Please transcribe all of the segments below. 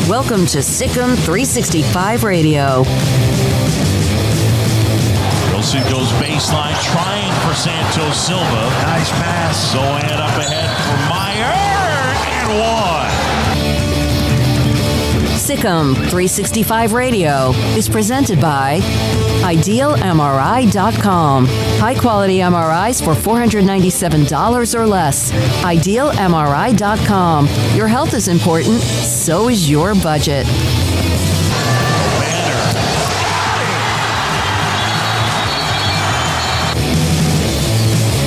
Welcome to Sikkim 365 Radio. Wilson goes baseline, trying for Santos Silva. Nice pass. Zohan up ahead for Meyer, and one. Sikkim 365 Radio is presented by IdealMRI.com. High-quality MRIs for $497 or less. IdealMRI.com. Your health is important, so is your budget.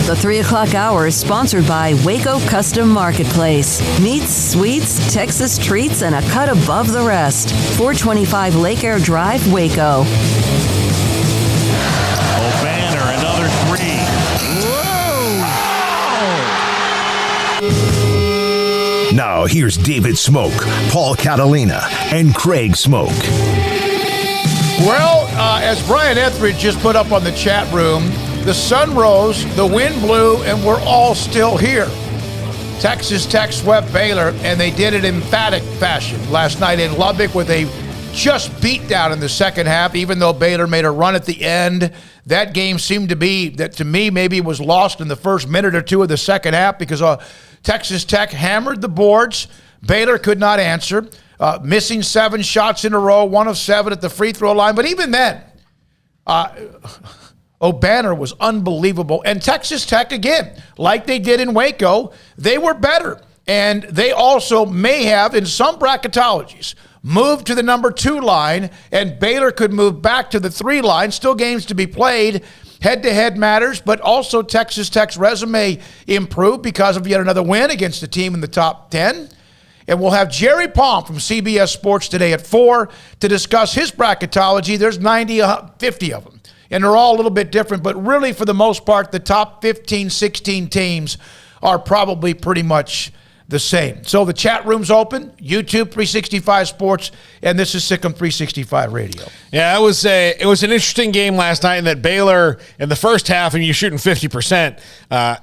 The 3 o'clock hour is sponsored by Waco Custom Marketplace. Meats, sweets, Texas treats, and a cut above the rest. 425 Lake Air Drive, Waco. O'Banner, another three. Whoa! Now here's David Smoak, Paul Catalina, and Craig Smoak. Well, as Brian Etheridge just put up on the chat room, the sun rose, the wind blew, and we're all still here. Texas Tech swept Baylor, and they did it in emphatic fashion last night in Lubbock with a just beat down in the second half, even though Baylor made a run at the end. That game seemed to be, that to me, maybe was lost in the first minute or two of the second half because Texas Tech hammered the boards. Baylor could not answer, missing 7 shots in a row, 1 of 7 at the free throw line. But even then, O'Banner was unbelievable. And Texas Tech, again, like they did in Waco, they were better. And they also may have, in some bracketologies, moved to the number 2 line, and Baylor could move back to the 3 line. Still games to be played. Head-to-head matters, but also Texas Tech's resume improved because of yet another win against a team in the top 10. And we'll have Jerry Palm from CBS Sports today at 4 to discuss his bracketology. There's 50 of them. And they're all a little bit different, but really for the most part, the top 15, 16 teams are probably pretty much the same. So the chat room's open, YouTube 365 Sports, and this is Sikkim 365 Radio. Yeah, it was an interesting game last night in that Baylor in the first half, and you're shooting 50%.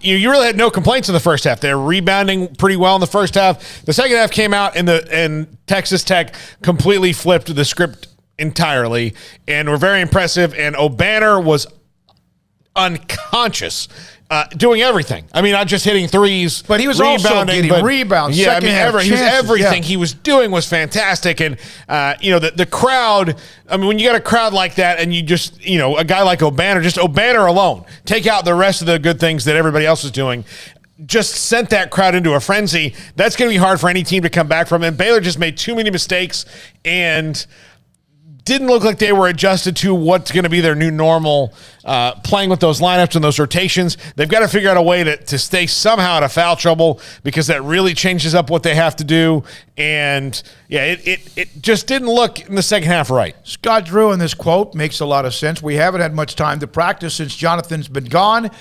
You really had no complaints in the first half. They were rebounding pretty well in the first half. The second half came out, and Texas Tech completely flipped the script entirely and were very impressive. And O'Banner was unconscious. Doing everything. I mean, not just hitting threes, but he was also getting rebounds. Yeah, I mean, everything yeah. he was doing was fantastic. And the crowd. I mean, when you got a crowd like that, and you just a guy like O'Banner, just O'Banner alone, take out the rest of the good things that everybody else was doing, just sent that crowd into a frenzy. That's going to be hard for any team to come back from. And Baylor just made too many mistakes and didn't look like they were adjusted to what's going to be their new normal, playing with those lineups and those rotations. They've got to figure out a way to stay somehow out of foul trouble, because that really changes up what they have to do. And, yeah, it just didn't look in the second half right. Scott Drew in this quote makes a lot of sense. We haven't had much time to practice since Jonathan's been gone.